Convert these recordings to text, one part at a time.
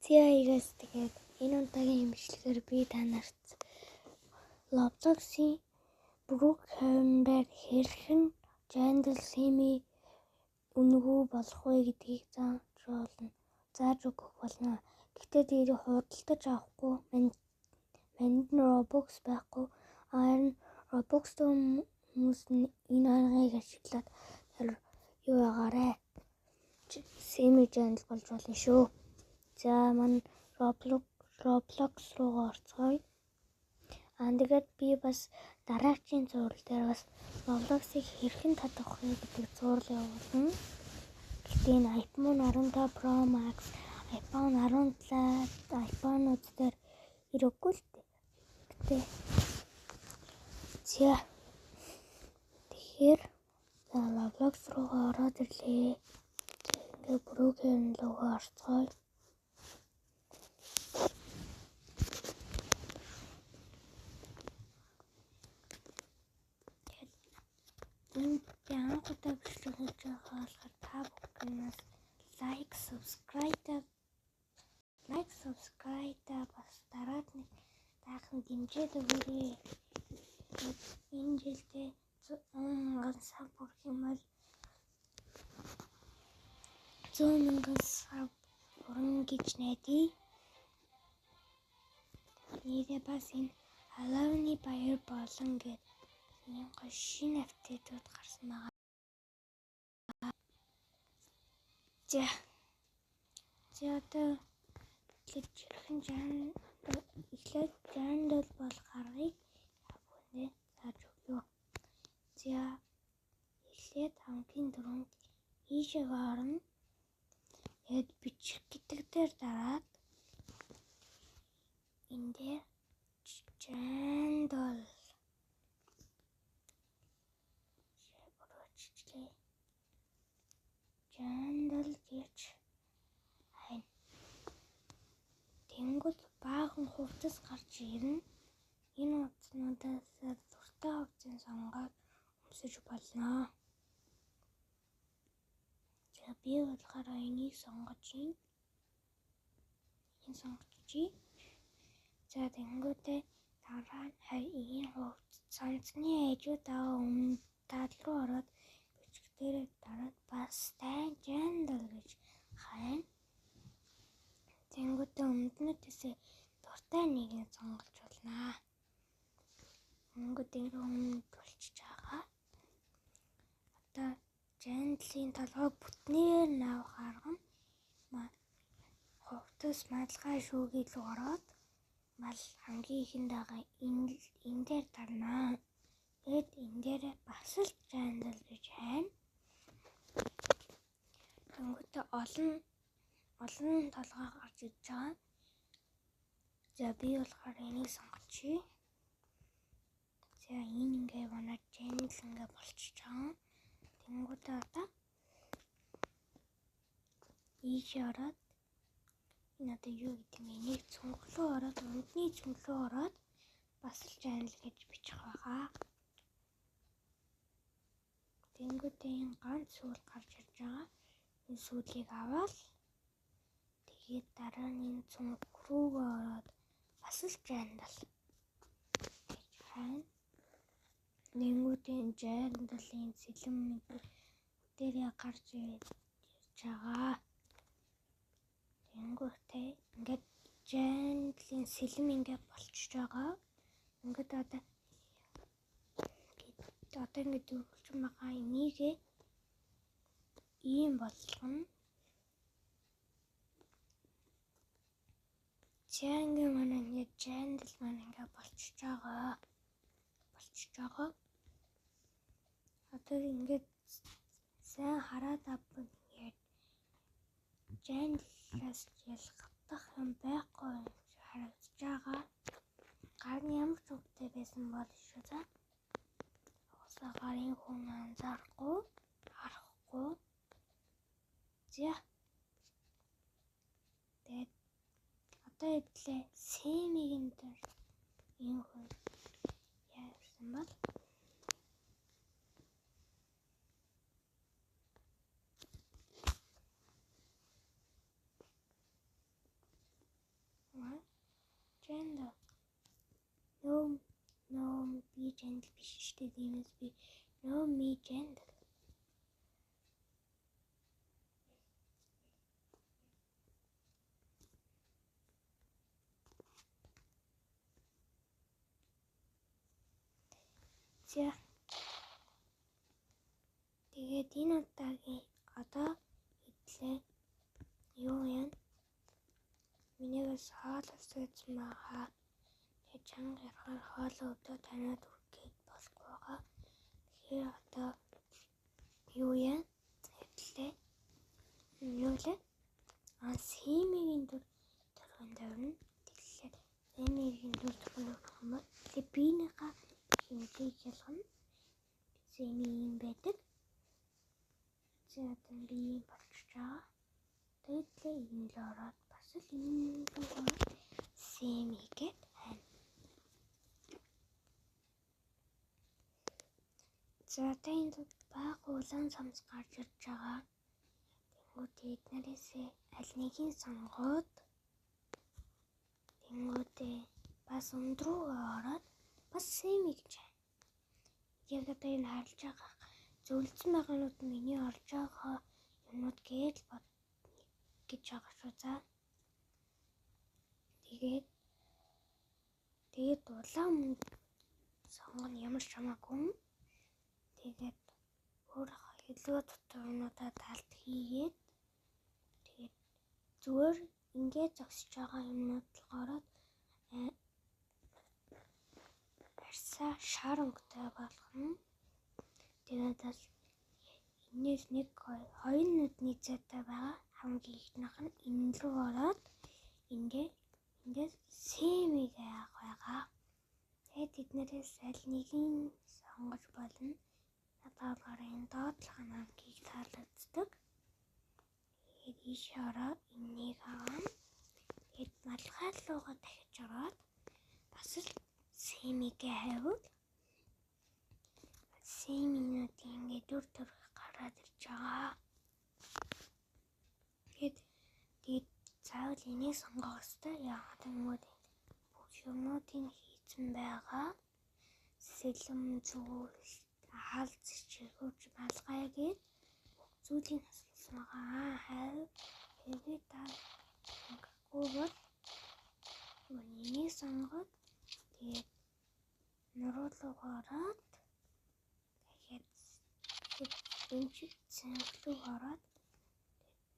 CI-гээс тэгээд энэ удаагийн имжлэгээр би та нарт Roblox-ийн Brookhaven-дээр хэрхэн Jandal Semi үнэгүй болох вэ гэдгийг зааж өгөх болно. Гэхдээ тэрийг худалдаж авахгүй манд нь Robux байхгүй. Харин Robux хүмүүс нь энэ аргыг ашиглаад юу байгаарэ? Semi Jandal болж болно шүү. За манай Roblox руу орцгоё. Тэгээд би бас дараагийн зураг дээр бас Roblox-ыг хэрхэн татах вэ гэдэг зураг явуулна. Гэхдээ энэ iPhone 15 Pro Max, iPhone 17 iPhone-ууд дээр ирэхгүй л дээ. Гэхдээ тэгэхээр Roblox руу ороод ирлээ. Ингээ Brookhaven руу орцгоё. Энд анхудаа бичлэг хийж байгаа болохоор та бүхнээс лайк, subscribe бас дараад нэг таахан дэмжиж өгөөрэй. Энэ жилдээ 100,000 сав бүрэх юм бол 100,000 сав бүрэн гэж найдаа. Нэрээ бас энэ Алавны баяр болон гэдэг ийм гоё шинэ апдейтууд гарсан байгаа. За одоо хэрхэн Jandal болох аргыг бүхэнд зааж өгье. За эхлээд хамгийн түрүүнд ийшээ орно. Тэгээд бичих гэдэг дээр дараад энэ дээр Jandal гэж хайн. Тэнгүүд баахан хувцас гарч ирнэ. Энэ хувцснуудаас дуртай хувцсыг сонгоод өмсөж болно. За би болохоор энийг сонгож байна. За тэнгүүдээ дараа нь энэ хувцас цанцны хажуудаа өмнө тал руу ороод бичих дээрээ дараад бас Jandal гэж хайн. Тэнгүүдээ өмнөднөөсөө дуртай нэгийг сонгож болно. Тэнгүүдээ өмнөд болчихж байгаа. Одоо Jandal-ийн толгой бүтнээр навах арга нь хувцас малгай шүүгээ л ороод мал хамгийн ихэнд байгаа энэ дээр дарнаа. Тэгэд энэ дээр бас л Jandal гэж хайна. Тэнгүүтээ олон толгой гарч иж байгаа. За би болохоор энийг сонгочихъя. За энэ ингээ манай Jandal ингээ болчихж байгаа. Тэнгүүтээ одоо ийшээ ороод энэ одоо юу гэдэг юм, энийг цонхлоо ороод өндний цонхлоо ороод бас л Jandal гэж бичих байгаа. Тэнгүүтээ энэ ганц сүүл гарч ирж байгаа. Энэ сүүлийг аваад тэгээд дараа нь энэ цонх руугаа ороод бас л Jandal гэж хайн. Тэнгүүтээ Jandal-ийн сэлэм дээрээ гарч ирж байгаа. Тэнгүүтээ ингээд Jandal-ийн сэлэм ингээд болчихж байгаа. Ингээд одоо ингээд дөрвөлж байгаа энийг ийм болгоно. Чанга манай ингээд Jandal маань ингээд болчихж байгаа. Одоо ингээд сайн хараад авбал ингээд Jandal-аас ялгах юм байхгүй харагдаж байгаа. Гар нь ямар ч үгтэй байсан бол шүү за. Гарын хүн анзаарахгүй, харахгүй. За. Тэгээд одоо идлээ Semi-гийн дээр энэ хүн яарсан бол gentle. No, be gentle биш шүү дээ. Тиймээс би no me gentle. За. Тэгээд энэ удаагийн одоо хэдлээ. Юу юм? Минийгээс хоолос үзсэн байгаа. Тэгээд чанга ярахаар хоолоо өдөө танаад өгөх болохгүй байгаа. Тэгэхээр одоо юу юм? Хэдлээ. Юу лээ? Симигийн төрхөнд орно. Тэгэхээр симигийн төрхөнд орно. Тэгээд бинийхээ хэмжээг ялгана. Симигийн байдаг. За одоо би болчих жаа. Тэгээд энэ л ороод бас л энэ симигээд байна. За одоо энэ баг улаан цамц гарч ирж байгаа. Тэнгүүд эднэрээсээ аль нэгийг сонгоод тэнгүүдээ бас өндрөө ороод бас сими гэж байна. Яг одоо энэ харж байгаа зөвлөсөн байгаанууд миний орж байгаа юмнууд гэж байгаа шүү. За. Тэгээд улаан сонгоно ямар ч хамаагүй. Тэгээд өөрөө илүү дотоорнуудаа талт хийгээд тэгээд зүгээр ингээд зогсож байгаа юмнууд болохоор арьсаа шар өнгөтэй болгоно. Тэгээд бас энэс нэг хоёр нүдний цайтай байгаа хамгийн ихнийх нь энэ рүү ороод ингээд симиг яах байгаа. Тэгээд эднэрээс аль нэгийг сонгож болно. Надад энэ доотлох хамгийн таалагддаг. Тэгээд ийшээ ороод энийг аваа. Тэгээд малгай руугаа дахиж ороод бас л симигээ хайвал симинууд ингээд дүр гараад ирж байгаа. Тэгээд заавал энийг сонгох хэрэгтэй. Яагаад гэвэл бүх юмнуудыг хийцэн байгаа. Сэлэм зүйл хаалц чиргүүж малгайгээд бүх зүйлийг асуусан байгаа. Хэвээ та гүүвэл энийг сонгоод тэгээд нуруулуу ороод дахиад цэнхлүү ороод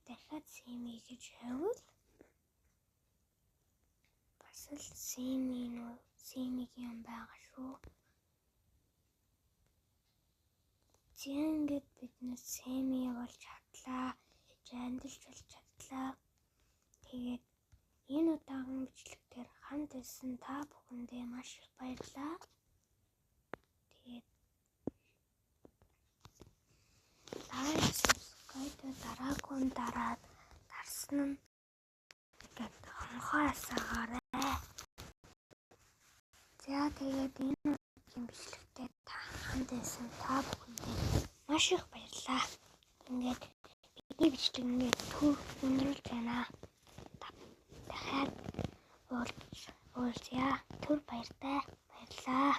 дахиад сими гэж явуул бас л симигийн байгаа шүү. Зингэд биднес сими болж чадлаа. Жандилж болж чадлаа. Тэгээд энэ удаагийн бичлэгтэр хамт байсан та бүхэндээ маш их баярлалаа. Тэгээд лайк, subscribe дараагүй дараад дарсан нь тэгээд хонхоо асаагаарай. За тэгээд энэ удаагийн бичлэгтээ та хамт байсан та бүхэндээ маш их баярлалаа. Ингээд бидний бичлэг ингээд төр өндөрлж байна. Дахиад уулзъя. Түр баярлалаа.